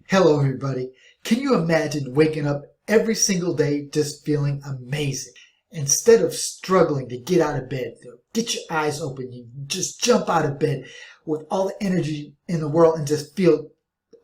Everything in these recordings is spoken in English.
Hello everybody. Can you imagine waking up every single day just feeling amazing? Instead of struggling to get out of bed, get your eyes open, you just jump out of bed with all the energy in the world and just feel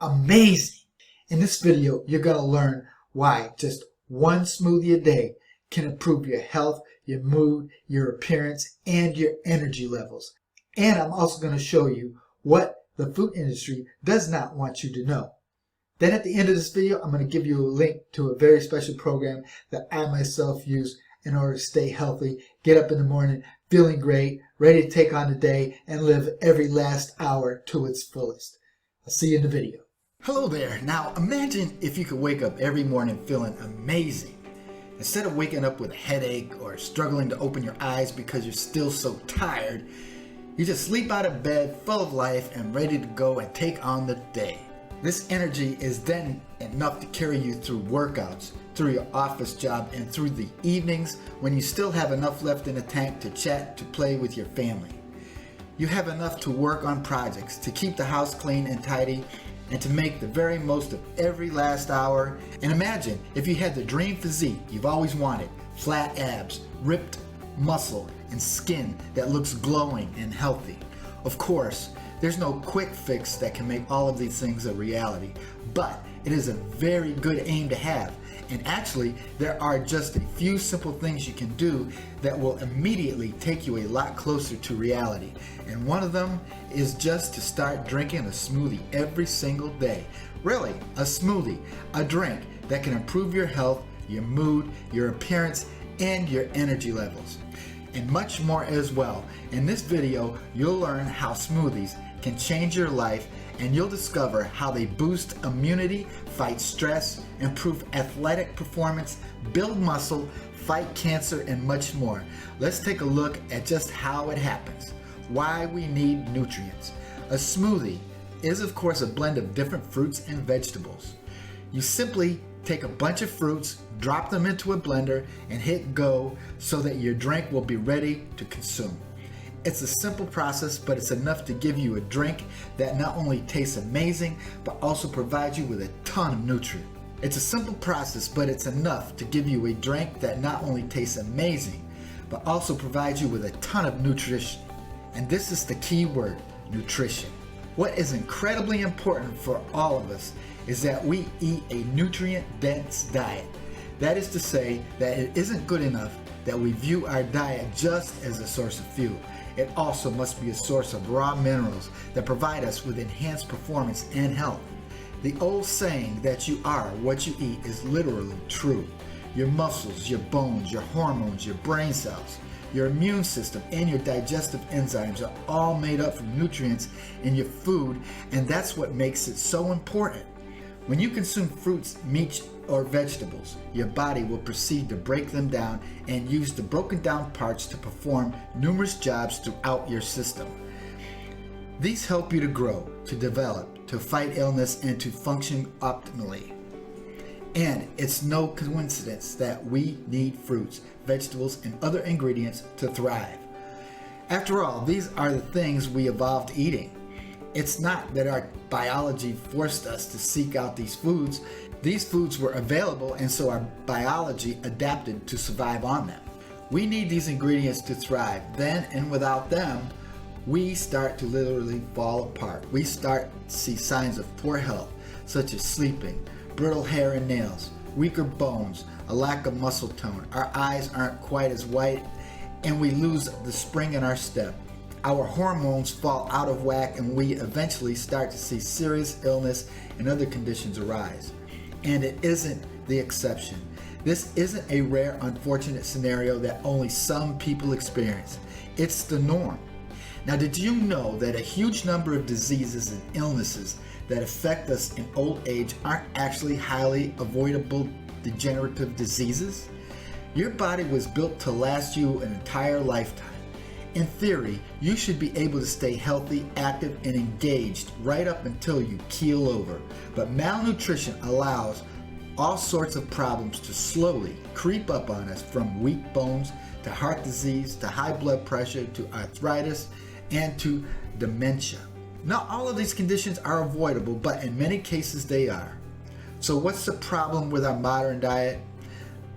amazing. In this video, you're going to learn why just one smoothie a day can improve your health, your mood, your appearance, and your energy levels. And I'm also going to show you what the food industry does not want you to know. Then at the end of this video, I'm going to give you a link to a very special program that I myself use in order to stay healthy, get up in the morning, feeling great, ready to take on the day, and live every last hour to its fullest. I'll see you in the video. Hello there. Now imagine if you could wake up every morning feeling amazing. Instead of waking up with a headache or struggling to open your eyes because you're still so tired, you just sleep out of bed full of life and ready to go and take on the day. This energy is then enough to carry you through workouts, through your office job, and through the evenings when you still have enough left in the tank to chat, to play with your family. You have enough to work on projects, to keep the house clean and tidy, and to make the very most of every last hour. And imagine if you had the dream physique you've always wanted: flat abs, ripped muscle, and skin that looks glowing and healthy. Of course, there's no quick fix that can make all of these things a reality, but it is a very good aim to have. And actually, there are just a few simple things you can do that will immediately take you a lot closer to reality. And one of them is just to start drinking a smoothie every single day. Really, a smoothie, a drink that can improve your health, your mood, your appearance, and your energy levels. And much more as well. In this video, you'll learn how smoothies can change your life, and you'll discover how they boost immunity, fight stress, improve athletic performance, build muscle, fight cancer, and much more. Let's take a look at just how it happens. Why we need nutrients. A smoothie is, of course, a blend of different fruits and vegetables. You simply take a bunch of fruits, drop them into a blender, and hit go so that your drink will be ready to consume. It's a simple process, but it's enough to give you a drink that not only tastes amazing, but also provides you with a ton of nutrients. It's a simple process, but it's enough to give you a drink that not only tastes amazing, but also provides you with a ton of nutrition. And this is the key word: nutrition. What is incredibly important for all of us is that we eat a nutrient-dense diet. That is to say that it isn't good enough that we view our diet just as a source of fuel. It also must be a source of raw minerals that provide us with enhanced performance and health. The old saying that you are what you eat is literally true. Your muscles, your bones, your hormones, your brain cells, your immune system, and your digestive enzymes are all made up from nutrients in your food, and that's what makes it so important. When you consume fruits, meat, or vegetables, your body will proceed to break them down and use the broken down parts to perform numerous jobs throughout your system. These help you to grow, to develop, to fight illness, and to function optimally. And it's no coincidence that we need fruits, vegetables, and other ingredients to thrive. After all, these are the things we evolved eating. It's not that our biology forced us to seek out these foods. These foods were available, and so our biology adapted to survive on them. We need these ingredients to thrive. Then, and without them, we start to literally fall apart. We start to see signs of poor health, such as sleeping, brittle hair and nails, weaker bones, a lack of muscle tone. Our eyes aren't quite as white, and we lose the spring in our step. Our hormones fall out of whack, and we eventually start to see serious illness and other conditions arise. And it isn't the exception. This isn't a rare, unfortunate scenario that only some people experience. It's the norm. Now, did you know that a huge number of diseases and illnesses that affect us in old age aren't actually highly avoidable degenerative diseases? Your body was built to last you an entire lifetime. In theory, you should be able to stay healthy, active, and engaged right up until you keel over. But malnutrition allows all sorts of problems to slowly creep up on us, from weak bones to heart disease to high blood pressure to arthritis and to dementia. Not all of these conditions are avoidable, but in many cases they are. So what's the problem with our modern diet?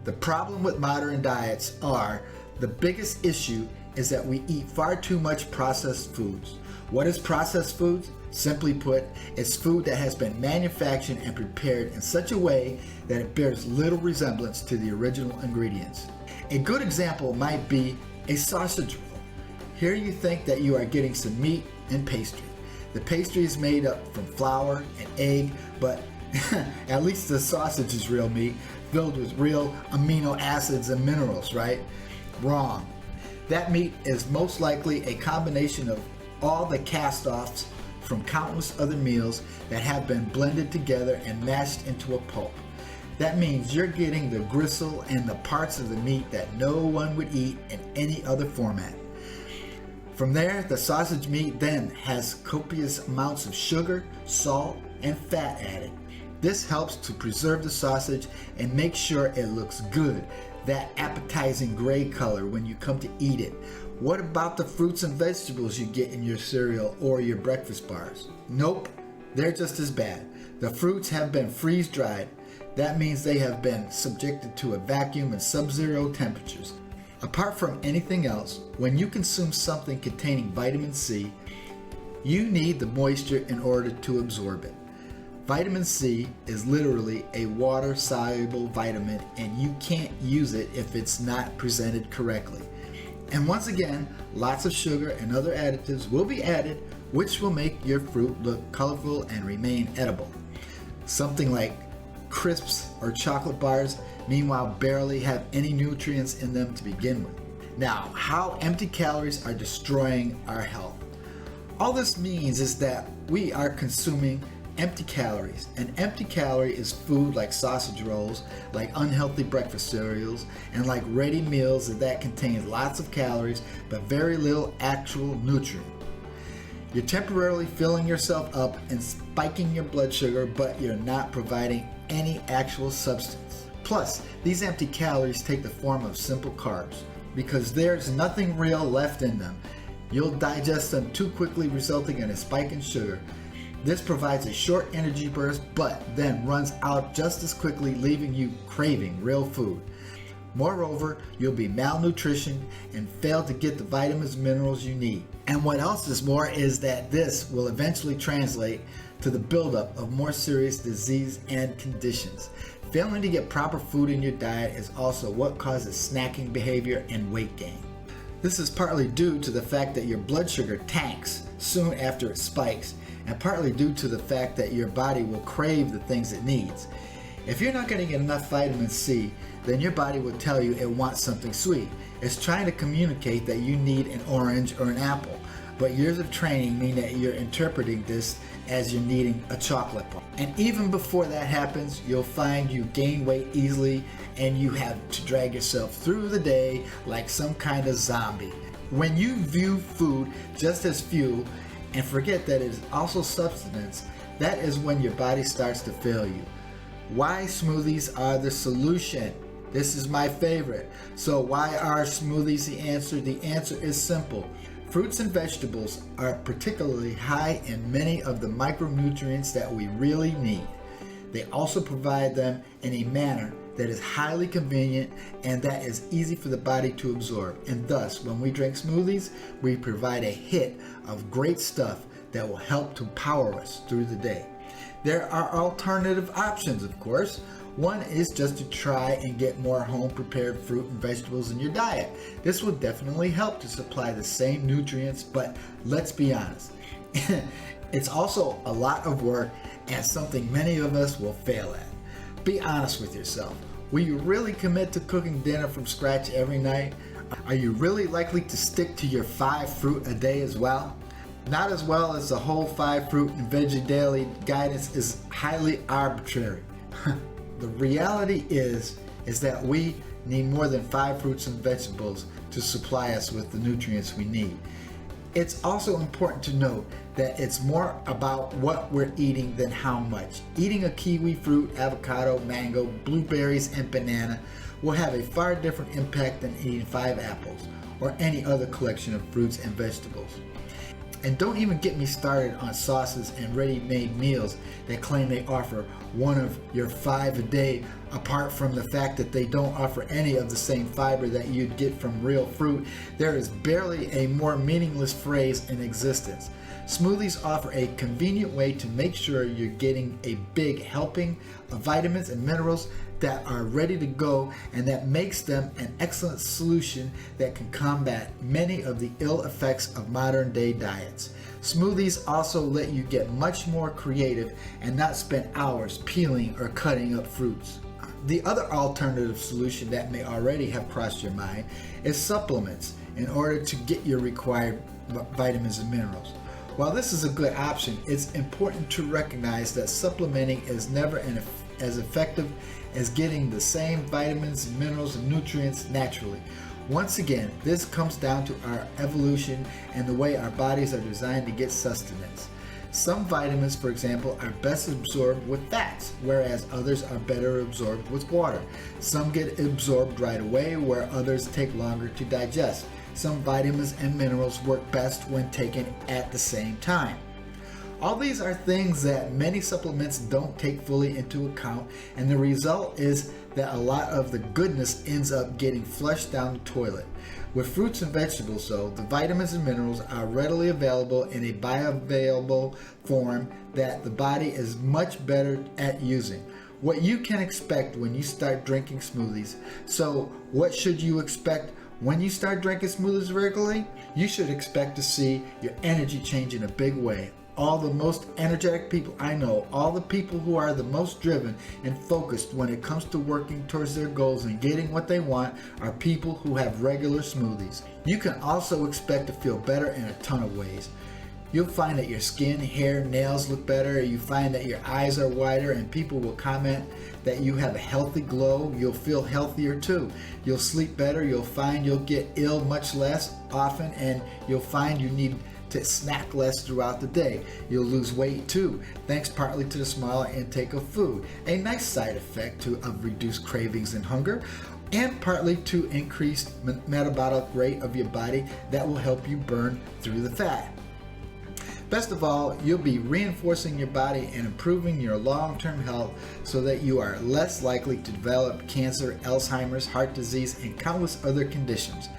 The problem with modern diets are, the biggest issue is that we eat far too much processed foods. What is processed foods? Simply put, it's food that has been manufactured and prepared in such a way that it bears little resemblance to the original ingredients. A good example might be a sausage roll. Here you think that you are getting some meat and pastry. The pastry is made up from flour and egg, but at least the sausage is real meat, filled with real amino acids and minerals, right? Wrong. That meat is most likely a combination of all the cast-offs from countless other meals that have been blended together and mashed into a pulp. That means you're getting the gristle and the parts of the meat that no one would eat in any other format. From there, the sausage meat then has copious amounts of sugar, salt, and fat added. This helps to preserve the sausage and make sure it looks good, that appetizing gray color when you come to eat it. What about the fruits and vegetables you get in your cereal or your breakfast bars? Nope, they're just as bad. The fruits have been freeze-dried. That means they have been subjected to a vacuum and sub-zero temperatures. Apart from anything else, when you consume something containing vitamin C, you need the moisture in order to absorb it. Vitamin C is literally a water-soluble vitamin, and you can't use it if it's not presented correctly. And once again, lots of sugar and other additives will be added, which will make your fruit look colorful and remain edible. Something like crisps or chocolate bars, meanwhile, barely have any nutrients in them to begin with. Now, how empty calories are destroying our health. All this means is that we are consuming empty calories. An empty calorie is food like sausage rolls, like unhealthy breakfast cereals, and like ready meals that contain lots of calories but very little actual nutrient. You're temporarily filling yourself up and spiking your blood sugar, but you're not providing any actual substance. Plus, these empty calories take the form of simple carbs. Because there's nothing real left in them, you'll digest them too quickly, resulting in a spike in sugar. This provides a short energy burst, but then runs out just as quickly, leaving you craving real food. Moreover, you'll be malnutrition and fail to get the vitamins and minerals you need. And what else is more is that this will eventually translate to the buildup of more serious disease and conditions. Failing to get proper food in your diet is also what causes snacking behavior and weight gain. This is partly due to the fact that your blood sugar tanks soon after it spikes, and partly due to the fact that your body will crave the things it needs. If you're not going to get enough vitamin C, then your body will tell you it wants something sweet. It's trying to communicate that you need an orange or an apple, but years of training mean that you're interpreting this as you're needing a chocolate bar. And even before that happens, you'll find you gain weight easily and you have to drag yourself through the day like some kind of zombie. When you view food just as fuel and forget that it is also substance, that is when your body starts to fail you. Why smoothies are the solution? This is my favorite. So why are smoothies the answer? The answer is simple. Fruits and vegetables are particularly high in many of the micronutrients that we really need. They also provide them in a manner that is highly convenient and that is easy for the body to absorb. And thus, when we drink smoothies, we provide a hit of great stuff that will help to power us through the day. There are alternative options, of course. One is just to try and get more home-prepared fruit and vegetables in your diet. This will definitely help to supply the same nutrients, but let's be honest. It's also a lot of work and something many of us will fail at. Be honest with yourself. Will you really commit to cooking dinner from scratch every night? Are you really likely to stick to your 5 fruit a day as well? Not as well as the whole 5 fruit and veggie daily guidance is highly arbitrary. The reality is that we need more than 5 fruits and vegetables to supply us with the nutrients we need. It's also important to note that it's more about what we're eating than how much. Eating a kiwi fruit, avocado, mango, blueberries, and banana will have a far different impact than eating 5 apples or any other collection of fruits and vegetables. And don't even get me started on sauces and ready-made meals that claim they offer one of your 5 a day, apart from the fact that they don't offer any of the same fiber that you'd get from real fruit. There is barely a more meaningless phrase in existence. Smoothies offer a convenient way to make sure you're getting a big helping of vitamins and minerals that are ready to go, and that makes them an excellent solution that can combat many of the ill effects of modern day diets. Smoothies also let you get much more creative and not spend hours peeling or cutting up fruits. The other alternative solution that may already have crossed your mind is supplements in order to get your required vitamins and minerals. While this is a good option, it's important to recognize that supplementing is never as effective as getting the same vitamins, minerals, and nutrients naturally. Once again, this comes down to our evolution and the way our bodies are designed to get sustenance. Some vitamins, for example, are best absorbed with fats, whereas others are better absorbed with water. Some get absorbed right away, where others take longer to digest. Some vitamins and minerals work best when taken at the same time. All these are things that many supplements don't take fully into account, and the result is that a lot of the goodness ends up getting flushed down the toilet. With fruits and vegetables, though, the vitamins and minerals are readily available in a bioavailable form that the body is much better at using. What you can expect when you start drinking smoothies. So what should you expect when you start drinking smoothies regularly? You should expect to see your energy change in a big way. All the most energetic people I know, all the people who are the most driven and focused when it comes to working towards their goals and getting what they want, are people who have regular smoothies. You can also expect to feel better in a ton of ways. You'll find that your skin, hair, nails look better. You find that your eyes are wider, and people will comment that you have a healthy glow. You'll feel healthier too. You'll sleep better. You'll find you'll get ill much less often, and you'll find you need to snack less throughout the day. You'll lose weight too, thanks partly to the smaller intake of food, a nice side effect of reduced cravings and hunger, and partly to increased metabolic rate of your body that will help you burn through the fat. Best of all, you'll be reinforcing your body and improving your long-term health so that you are less likely to develop cancer, Alzheimer's, heart disease, and countless other conditions.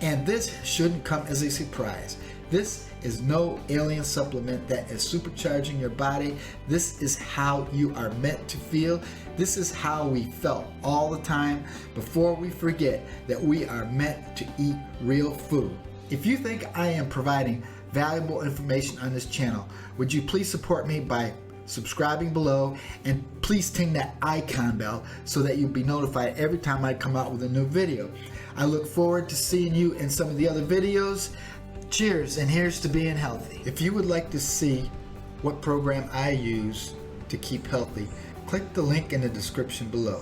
And this shouldn't come as a surprise. This is no alien supplement that is supercharging your body. This is how you are meant to feel. This is how we felt all the time before we forget that we are meant to eat real food. If you think I am providing valuable information on this channel, would you please support me by subscribing below, and please ting that icon bell so that you'll be notified every time I come out with a new video. I look forward to seeing you in some of the other videos. Cheers, and here's to being healthy. If you would like to see what program I use to keep healthy, click the link in the description below.